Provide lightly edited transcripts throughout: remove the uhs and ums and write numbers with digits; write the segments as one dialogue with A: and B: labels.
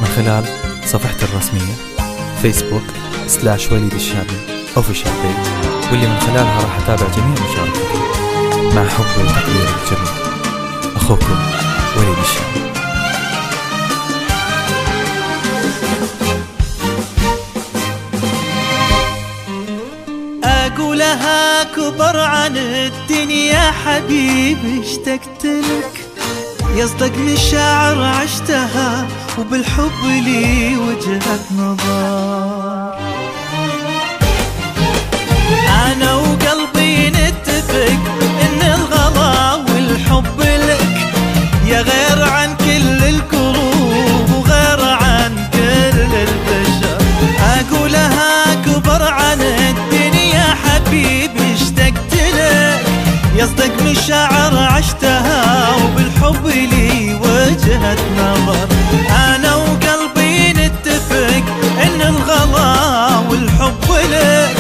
A: من خلال صفحتي الرسمية facebook/وليد الشامي official page، واللي من خلالها راح أتابع جميع مشاركتي مع حب وتقدير الجميع. أخوكم وليد الشامي.
B: أقولها كبر عن الدنيا حبيبي، اشتقت لك يصدق مشاعر عشتها، وبالحب لي وجهة نظر. أنا وقلبي نتفق إن الغلا والحب لك يا غير عن كل القلوب وغير عن كل البشر. أقولها كبر عن الدنيا حبيبي، اشتقت لك يصدق مشاعر عشتها، وبالحب لي وجهة نظر. أنا وقلبي نتفق إن الغلا والحب لك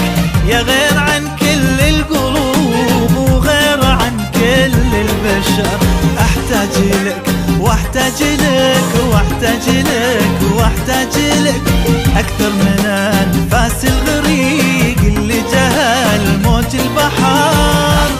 B: يا غير عن كل القلوب وغير عن كل البشر. أحتاج لك واحتاج لك واحتاج لك واحتاج لك أكثر من أنفاس الغريق اللي جهل موج البحر.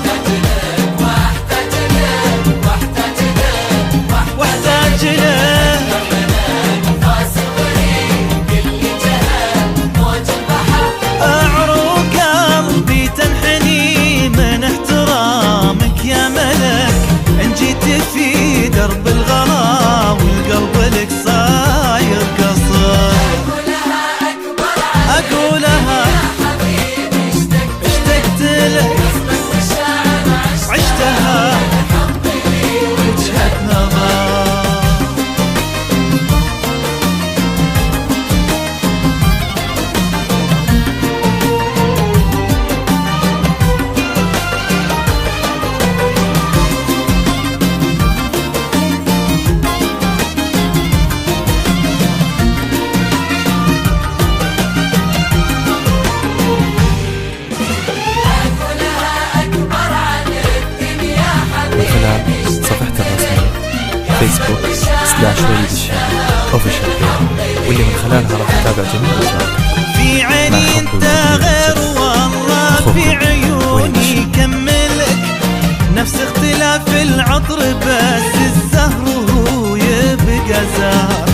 B: في درب الغلا والقلب لك صاير قصر. أقولها يا حبيبي اشتقت لك عشتها وجهة نظر.
A: صفحتي الرسمية facebook/وليد الشامي official page، واللي من خلالها راح أتابع جميع مشاركتي.
B: في عيني انت غير والله في عيوني كملك، نفس اختلاف العطر بس الزهر هو يبقى زهر.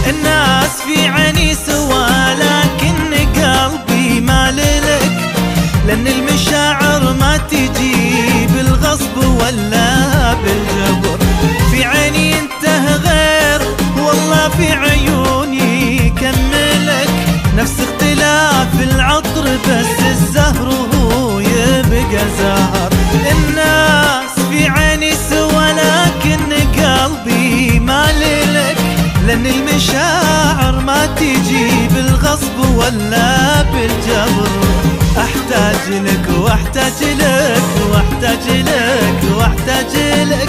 B: الناس في عيني سوا لكن قلبي مالك، لأن المشاعر ما تجي بالغصب ولا بالجبر. في عيني انت غير والله في عيوني كملك، نفس اختلاف العطر بس الزهر هو يبقى زهر. الناس في عيني سوا لكن قلبي مالك، لأن المشاعر ما تجي بالغصب ولا بالجبر. أحتاج لك واحتاج لك واحتاج لك واحتاج لك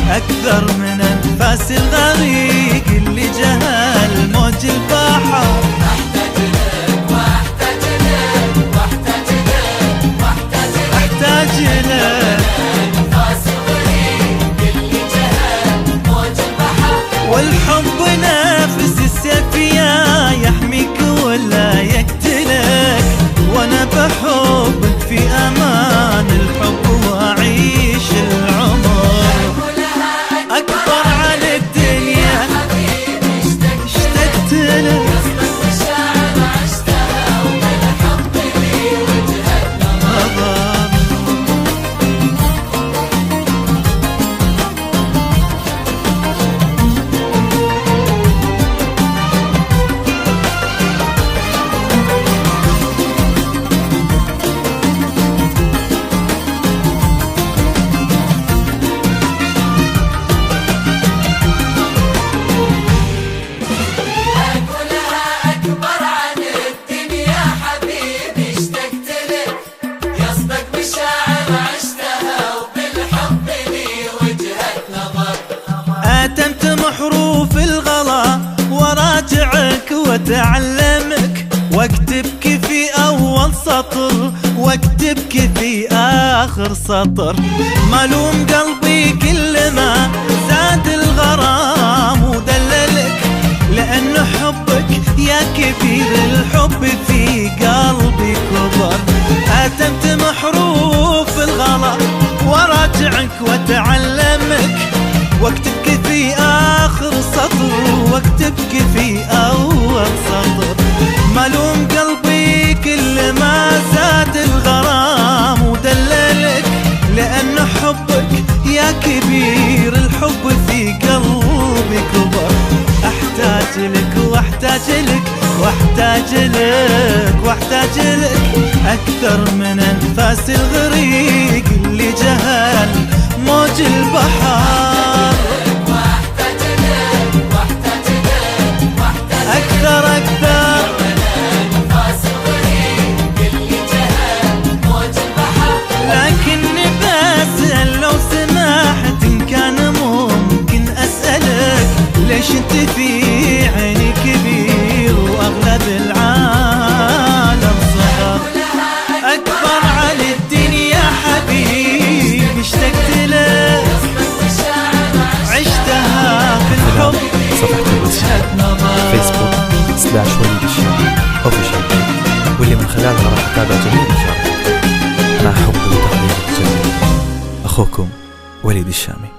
B: أكثر من أنفاس الغريق اللي جهل موج البحر. أحتاج لك واحتاج لك واحتاج لك واحتاج لك أنفاس الغريق اللي جهل موج البحر. والحب نافس السيفية يحميك ولا يقتلك، وانا بحبك في امان الحب واعيش العمر. اكبر عن الدنيا اشتقت لك حروف الغلا وراجعك واتعلمك، واكتبك في اول سطر واكتبك في اخر سطر. ملوم قلبي كل ما زاد الغرام ودللك، في آخر سطر واكتبك في أول سطر. ملوم قلبي كل ما زاد الغرام ودللك، لأن حبك يا كبير الحب في قلبي كبر. أحتاج لك واحتاج لك واحتاج لك واحتاج لك أكثر من أنفاس الغريق اللي جهل موج البحر. أكثر لكني بسأل لو سمحت إن كان ممكن أسألك، ليش انت في عيني كبير وأغلب العالم صغر؟ أكبر عن الدنيا حبيبي اشتقت لك، عشتها في الحب.
A: صفحة الواتساب فيسبوك /وليد الشامي أوفيشال، واللي من خلالها راح أتابع جميع مشاركاتكم. مع حب وتقدير الجميع، أخوكم وليد الشامي.